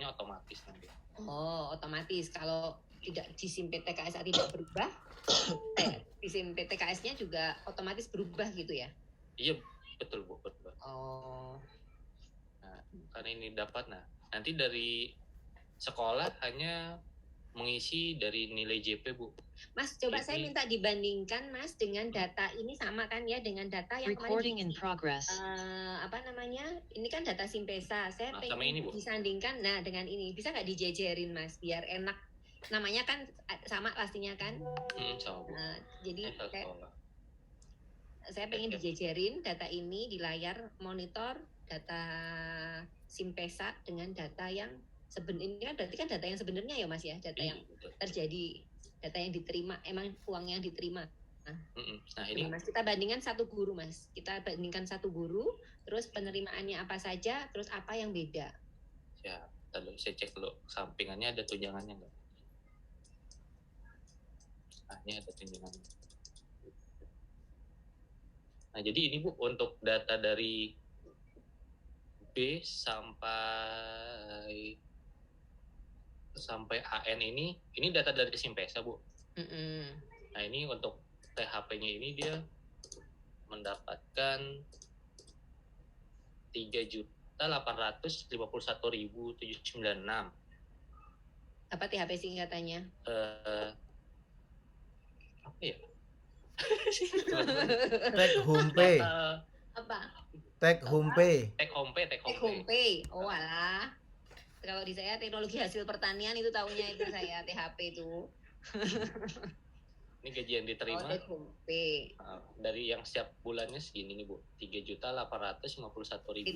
sifatnya otomatis nanti. Oh, otomatis. Kalau tidak di SIM PTKS tidak berubah, di SIM PTKS-nya juga otomatis berubah gitu ya? Iya, betul Bu, betul. Oh. Nah, karena ini dapat, nanti dari sekolah hanya mengisi dari nilai JP Bu. Mas, coba ini, saya minta dibandingkan Mas dengan data ini sama kan ya dengan data yang recording in progress. Apa namanya? Ini kan data Simpesa. Saya pengen ini, Bu. disandingkan dengan ini. Bisa nggak dijejerin Mas biar enak? Namanya kan sama pastinya kan? Sama Bu. Jadi saya pengen dijejerin data ini di layar monitor data Simpesa dengan data yang sebenarnya berarti kan data yang sebenarnya ya Mas ya, data yang terjadi, data yang diterima, emang uang yang diterima. Nah ini Mas, kita bandingkan satu guru Mas, kita bandingkan satu guru, terus penerimaannya apa saja, terus apa yang beda. Ya, lalu saya cek dulu sampingannya ada tunjangannya nggak? Ini ada tunjangannya. Nah jadi ini Bu untuk data dari B sampai AN ini data dari Simpesa Bu. Nah ini untuk THP-nya ini dia mendapatkan 3.851.796. Apa THP singkatannya? Apa ya? Take home pay. Apa? Take home pay. Take home pay. Oh alah. Kalau di saya teknologi hasil pertanian itu tahunya itu saya THP itu. Ini gaji yang diterima. Take home pay. Dari yang setiap bulannya segini nih Bu, 3.851.000.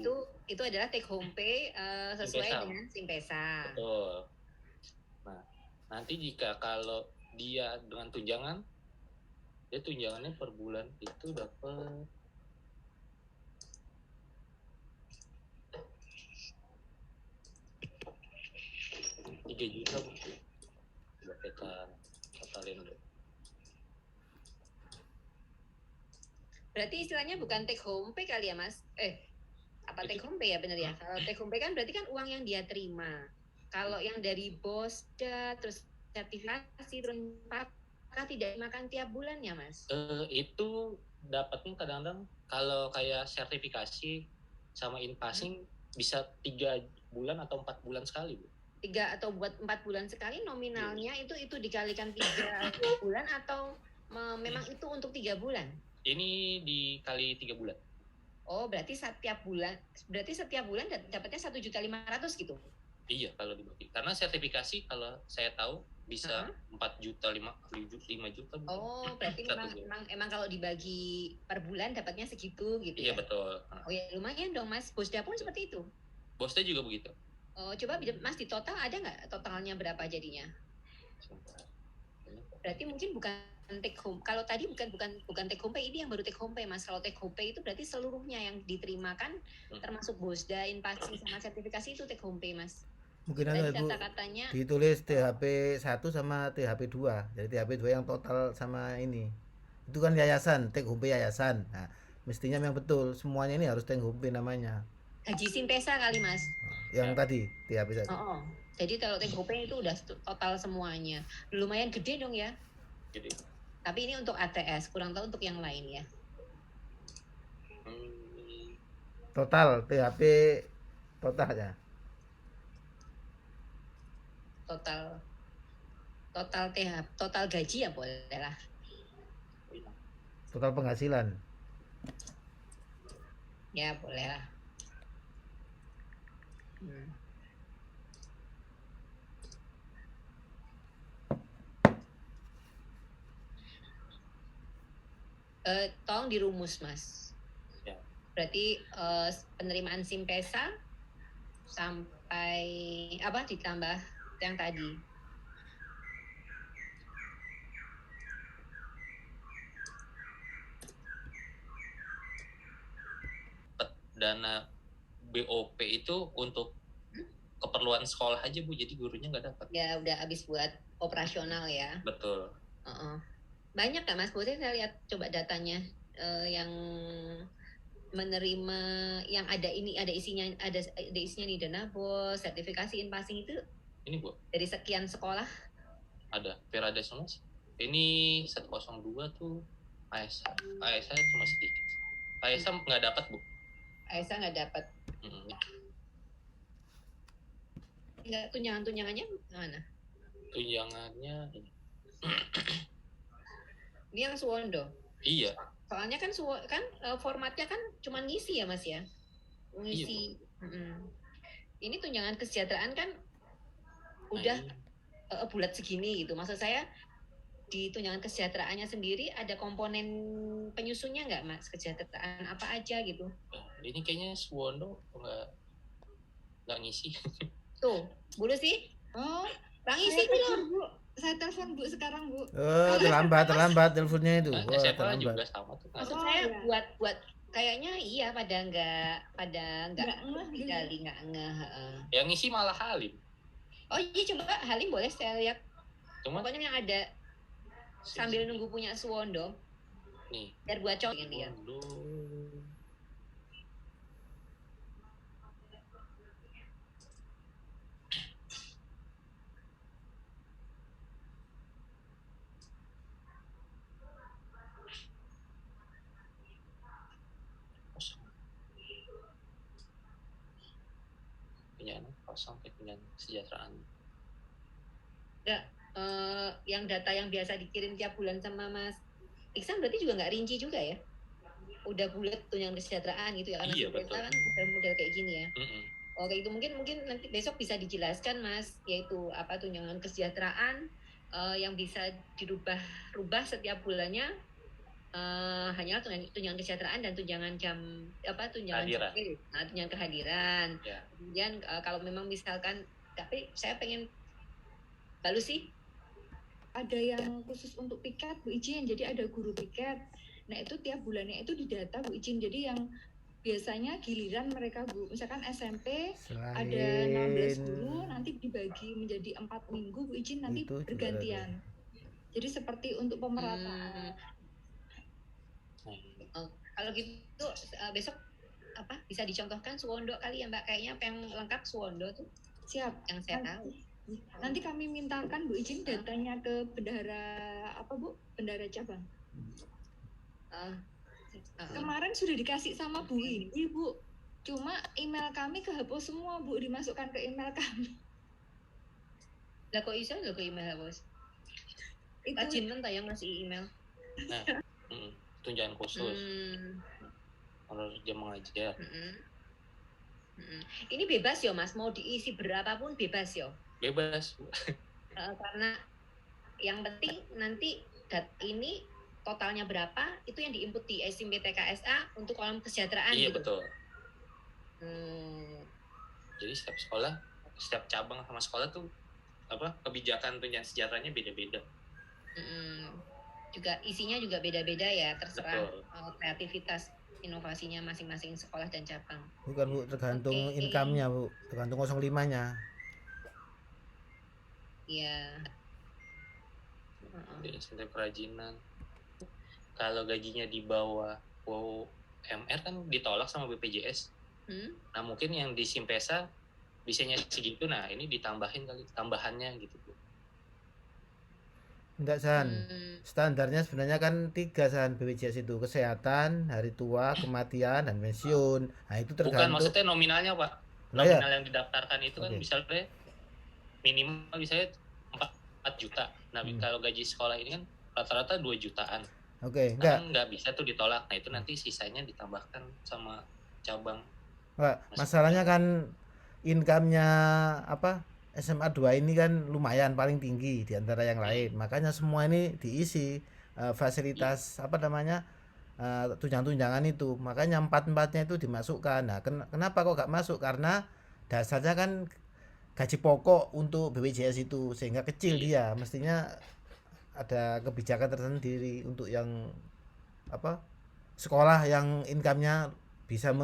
Itu adalah take home pay sesuai Simpesa. Dengan Simpesa. Betul. Nah, nanti jika kalau dia dengan tunjangan, dia tunjangannya per bulan itu dapat 3 juta Bu. Coba kita totalin dulu. Berarti istilahnya bukan take home pay kali ya Mas? Take home pay ya benar ya? Kalau take home pay kan berarti kan uang yang dia terima. Kalau yang dari Bosda terus sertifikasi terus apakah tidak dimakan tiap bulan ya Mas? Itu dapatnya kadang-kadang kalau kayak sertifikasi sama in-passing bisa 3 bulan atau 4 bulan sekali Bu. 3 atau buat 4 bulan sekali nominalnya itu dikalikan 3 bulan atau memang itu untuk 3 bulan? Ini dikali 3 bulan. Oh, berarti setiap bulan dapatnya 1.500.000 gitu. Iya, kalau dibagi. Karena sertifikasi kalau saya tahu bisa 4 juta, 5 juta. Oh, berarti memang kalau dibagi per bulan dapatnya segitu gitu ya? Iya, betul. Oh ya, lumayan dong Mas. Bosda pun seperti itu? Bosda juga begitu. Oh, coba Mas di total ada nggak totalnya berapa jadinya? Berarti mungkin bukan take home. Kalau tadi bukan take home pay, ini yang baru take home pay Mas. Kalau take home pay itu berarti seluruhnya yang diterima kan termasuk Bosda, in-passing sama sertifikasi itu take home pay Mas. Mungkin ada Bu ditulis THP 1 sama THP 2. Jadi THP 2 yang total sama ini. Itu kan yayasan, take home pay yayasan. Nah, mestinya yang betul semuanya ini harus take home pay namanya. Gaji Simpesa kali Mas. Yang tadi THP 1. Jadi kalau take home pay itu udah total semuanya. Lumayan gede dong ya. Gede. Tapi ini untuk ATS, kurang tahu untuk yang lain ya. Total THP total ya. Total gaji ya boleh lah. Total penghasilan. Ya boleh lah. Tolong dirumus Mas. Ya. Berarti penerimaan Simpesa sampai ditambah yang tadi. Dana BOP itu untuk keperluan sekolah aja Bu, jadi gurunya nggak dapat. Ya udah habis buat operasional ya. Betul. Banyak nggak Mas? Saya lihat coba datanya yang menerima yang ada isinya nih dana bos, sertifikasi in passing itu Ini Bu, dari sekian sekolah ada Perades Mas. Ini 102 tuh ASA. ASA cuma sedikit. ASA nggak dapat Bu. ASA nggak dapat. Nggak, tunjangannya mana? Tunjangannya ini. Ini yang Suwondo. Iya. Soalnya kan formatnya kan cuma ngisi ya Mas ya. Ngisi. Iya. Ini tunjangan kesejahteraan kan udah bulat segini gitu. Maksud saya di tunjangan kesejahteraannya sendiri ada komponen penyusunnya nggak Mas? Kesejahteraan apa aja gitu? Ini kayaknya Suwondo nggak ngisi. Tuh, Bu sih? Oh, ngisi belum? Bu. Saya telepon Bu sekarang Bu. Oh, terlambat teleponnya itu. Wah, SMA juga sama tuh. Maksud saya buat kayaknya iya pada nggak ngeh. Yang ngisi malah Halim. Oh iya, coba Halim boleh saya lihat. Pokoknya yang ada sambil nunggu punya Suwondo. Nih. Biar gua cokin dia. Sampai dengan kesejahteraan. Enggak, yang data yang biasa dikirim tiap bulan sama Mas Iksan berarti juga nggak rinci juga ya? Udah bulat tunjangan kesejahteraan gitu ya? Karena iya, betul. Kan model kayak gini ya. Oke, itu mungkin nanti besok bisa dijelaskan Mas, yaitu apa tunjangan kesejahteraan yang bisa dirubah setiap bulannya. Hanyalah tunjangan kesejahteraan dan tunjangan tunjangan kehadiran. Ya. Kemudian kalau memang misalkan, tapi saya pengen lalu sih ada yang khusus untuk piket Bu Ijin, jadi ada guru piket. Nah itu tiap bulannya itu didata Bu Ijin, jadi yang biasanya giliran mereka Bu, misalkan SMP ada 16 guru, nanti dibagi menjadi 4 minggu Bu Ijin, nanti itu bergantian. Jadi seperti untuk pemerataan. Kalau gitu besok bisa dicontohkan Suwondo kali ya Mbak, kayaknya yang lengkap Suwondo tuh. Siap, yang saya tahu. Nanti kami mintakan Bu Ijin datanya ke bendahara bendahara cabang. Kemarin sudah dikasih sama Bu ini Bu, cuma email kami kehapus semua Bu, dimasukkan ke email kami. Lah kok bisa ke email Bos? Itu Jinan yang ngasih email. Nah, tunjangan khusus. Kalau dia mengajar. Ini bebas ya Mas, mau diisi berapapun bebas ya? Bebas. Karena yang penting nanti ini totalnya berapa, itu yang diinput di SIMPTKSA untuk kolom kesejahteraan. Iya, gitu. Betul. Jadi setiap sekolah, setiap cabang sama sekolah tuh kebijakan tunjangan sejahteranya beda-beda. Juga isinya juga beda-beda ya, terserah kreativitas inovasinya masing-masing sekolah dan cabang. Bukan Bu, tergantung income-nya Bu, tergantung 05-nya. Iya. Insentif kerajinan. Kalau gajinya di bawah UMR kan ditolak sama BPJS. Nah mungkin yang di Simpesa bisanya segitu, nah ini ditambahin kali tambahannya gitu Bu. Enggak San, standarnya sebenarnya kan 3 San BPJS itu, kesehatan, hari tua, kematian, dan pensiun. Nah itu tergantung. Bukan, maksudnya nominalnya Pak. Nominal yang didaftarkan itu kan misalnya minimal misalnya 4 juta. Nah kalau gaji sekolah ini kan rata-rata 2 jutaan. Nggak bisa tuh ditolak. Nah itu nanti sisanya ditambahkan sama cabang. Masalahnya kan income-nya SMA 2 ini kan lumayan paling tinggi di antara yang lain. Makanya semua ini diisi fasilitas tunjangan-tunjangan itu. Makanya 4-4-nya itu dimasukkan. Nah, kenapa kok gak masuk? Karena dasarnya kan gaji pokok untuk BPJS itu sehingga kecil dia. Mestinya ada kebijakan tersendiri untuk yang sekolah yang income-nya bisa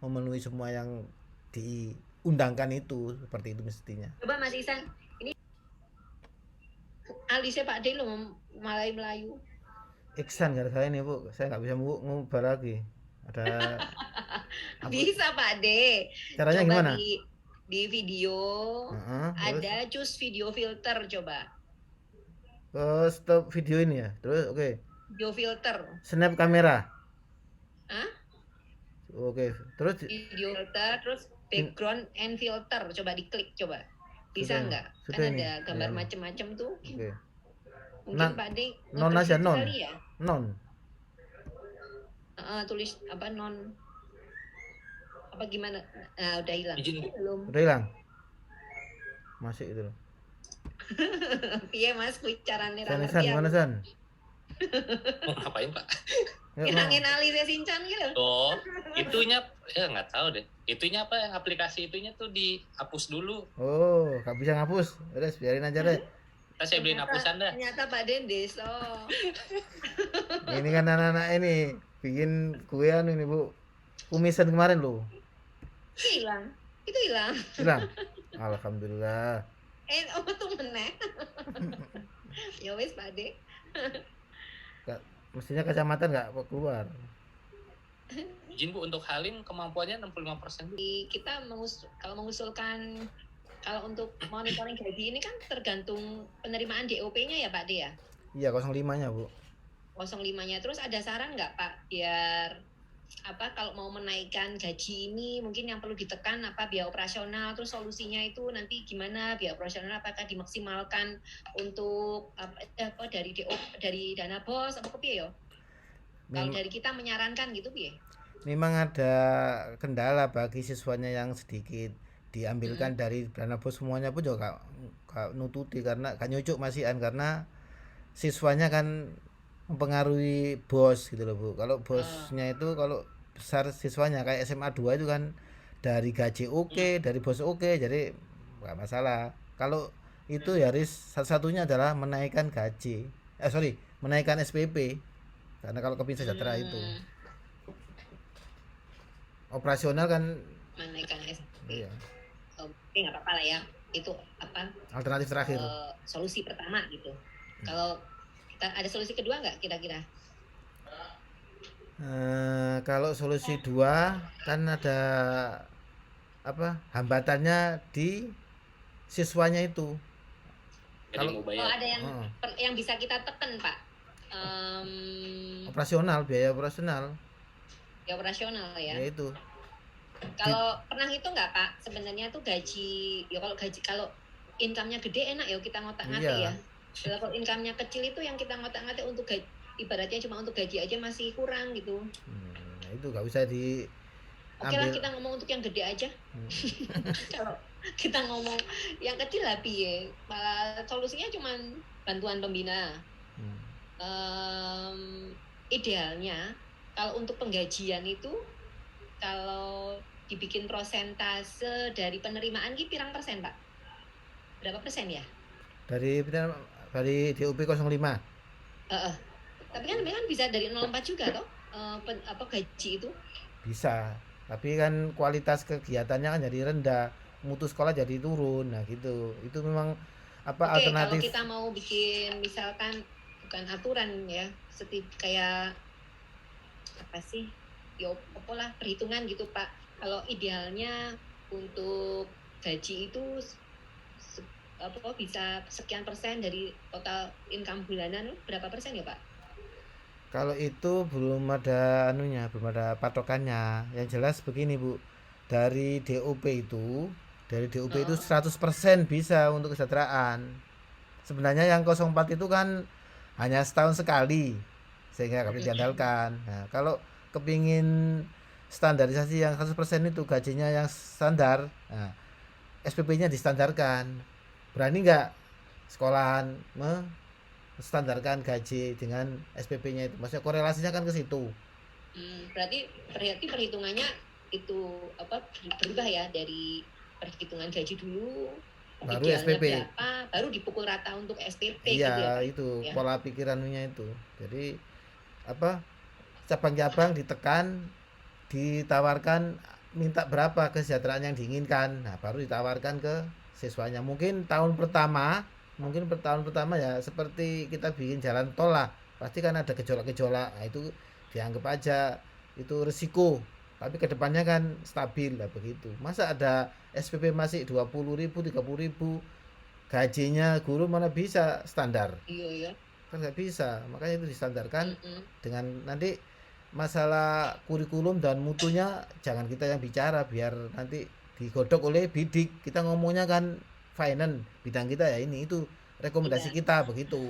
memenuhi semua yang diundangkan itu, seperti itu mestinya. Coba Mas Isan, ini alisnya Pak D lo Melayu. Iksan gara-gara ini Bu, saya nggak bisa ngubah lagi. Ada bisa Pak De. Caranya coba gimana? Di video ada choose video filter, coba. Stop video ini ya. Terus oke. Video filter. Snap kamera. Hah? Oke. Terus video filter, terus background and filter, coba diklik coba. Bisa nggak? Kan ada gambar macem-macem tuh. Oke. Mungkin Pak De non aja non. Ya? Non. Tulis apa non apa gimana? Nah, udah hilang. Belum. Udah hilang. Masih itu loh. Piye Mas kuwi carane ra ngerti. San, mana San? Mau ngapain Pak? Ngilangin alise Sinchan gitu. Oh, itunya ya nggak tahu deh. Itunya apa yang aplikasi itunya tuh dihapus dulu. Oh, nggak bisa ngapus. Udah biarin aja deh. Kita saya beliin hapusan dah. Ternyata Pak Dendes. Ini kan anak-anak ini bikin kuean ini Bu. Kumisan kemarin loh. Hilang. Itu hilang. Hilang. Alhamdulillah. Tuh meneh. Ya wis Pak De. Mestinya kacamata nggak keluar. Izin Bu, untuk Halim kemampuannya 65%. Kita kalau mengusulkan kalau untuk monitoring gaji ini kan tergantung penerimaan DOP-nya ya Pak De ya? Iya, 05-nya Bu. 05-nya. Terus ada saran nggak Pak biar apa kalau mau menaikkan gaji ini mungkin yang perlu ditekan apa biaya operasional, terus solusinya itu nanti gimana biaya operasional, apakah dimaksimalkan untuk apa dari dana BOS apa kepiye ya? Kalau dari kita menyarankan gitu piye? Memang ada kendala bagi siswanya yang sedikit diambilkan dari dana BOS, semuanya pun juga gak nututi karena gak nyucuk masihan karena siswanya kan mempengaruhi bos gitu loh Bu. Kalau bosnya itu kalau besar siswanya kayak SMA 2 itu kan dari gaji oke, dari bos oke, jadi nggak masalah. Kalau itu ya satu-satunya adalah menaikkan gaji. Menaikkan SPP. Karena kalau kepingin sejahtera itu operasional kan menaikkan SPP. Iya. Oke, nggak apa-apa lah ya. Itu apa? Alternatif terakhir. Solusi pertama gitu. Kalau ada solusi kedua nggak kira-kira? Kalau solusi 2 kan ada apa hambatannya di siswanya itu. Kalau ada yang bisa kita tekan Pak. Biaya operasional. Ya operasional ya. Ya itu. Kalau pernah itu nggak Pak? Sebenarnya tuh gaji, ya kalau income-nya gede enak ya kita ngotak-ngatik ya. Kalau income-nya kecil itu yang kita ngotak-ngatik untuk gaji, ibaratnya cuma untuk gaji aja masih kurang gitu. Itu nggak bisa di. Oke lah kita ngomong untuk yang gede aja. Kalau kita ngomong yang kecil lah piye, malah solusinya cuma bantuan pembina. Idealnya kalau untuk penggajian itu kalau dibikin prosentase dari penerimaan ki pirang persen Pak? Berapa persen ya? Dari DUP 05. Tapi kan bisa dari 04 juga toh gaji itu? Bisa, tapi kan kualitas kegiatannya kan jadi rendah, mutu sekolah jadi turun. Nah gitu, itu memang alternatif. Kalau kita mau bikin misalkan bukan aturan ya, kayak apa sih, lah perhitungan gitu Pak. Kalau idealnya untuk gaji itu bisa sekian persen dari total income bulanan, berapa persen ya Pak? Kalau itu belum ada belum ada patokannya. Yang jelas begini Bu, dari DUP itu 100% bisa untuk kesejahteraan. Sebenarnya yang 04 itu kan hanya setahun sekali sehingga nggak bisa diandalkan. Nah, kalau kepingin standarisasi yang 100% itu gajinya yang standar, nah, SPP-nya distandarkan. Berani nggak sekolahan menstandarkan gaji dengan SPP-nya itu? Maksudnya korelasinya kan ke situ. Berarti perhitungannya itu berubah ya, dari perhitungan gaji dulu baru SPP berapa, baru dipukul rata untuk SPP. Iya gitu ya? Pola pikirannya itu. Jadi cabang-cabang ditekan, ditawarkan minta berapa kesejahteraan yang diinginkan, nah baru ditawarkan ke siswanya. Mungkin tahun pertama ya seperti kita bikin jalan tol lah, pasti kan ada gejolak-gejolak. Nah, itu dianggap aja itu risiko, tapi kedepannya kan stabil lah begitu. Masa ada SPP masih 20.000 30.000, gajinya guru mana bisa standar, Iya kan nggak bisa. Makanya itu distandarkan dengan nanti masalah kurikulum dan mutunya jangan kita yang bicara, biar nanti digodok oleh bidik. Kita ngomongnya kan finance, bidang kita ya ini itu rekomendasi kita begitu.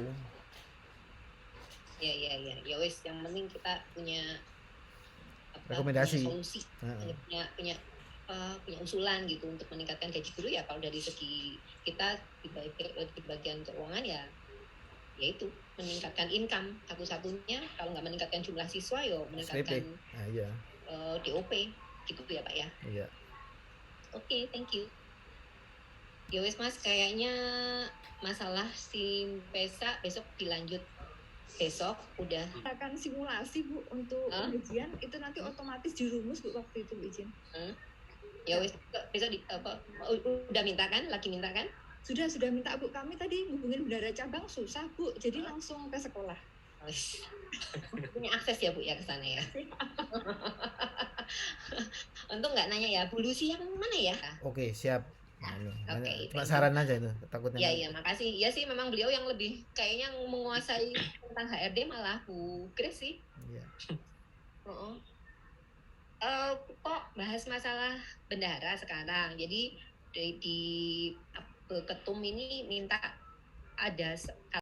Ya wes, yang penting kita punya rekomendasi, punya solusi, punya usulan gitu untuk meningkatkan gaji guru. Ya kalau dari segi kita di bagian keuangan ya yaitu meningkatkan income satu-satunya. Kalau nggak meningkatkan jumlah siswa ya meningkatkan DOP gitu ya Pak ya. Iya. Oke, thank you. Ya wes Mas, kayaknya masalah Simpesa besok dilanjut. Besok udah akan simulasi Bu untuk ujian itu nanti otomatis dirumus Bu waktu itu Bu izin. Ya wes, besok udah minta kan? Lagi minta kan? Sudah minta Bu. Kami tadi hubungin bendara cabang susah Bu, jadi langsung ke sekolah. Punya akses ya Bu ya ke sana ya. Untung nggak nanya ya, Bu Lucy yang mana ya? Oke, siap. Cuma saran aja itu, takutnya. Iya, makasih. Ya sih, memang beliau yang lebih kayaknya menguasai tentang HRD malah Bu Grace sih. Iya. Kok bahas masalah bendahara sekarang. Jadi di Ketum ini minta ada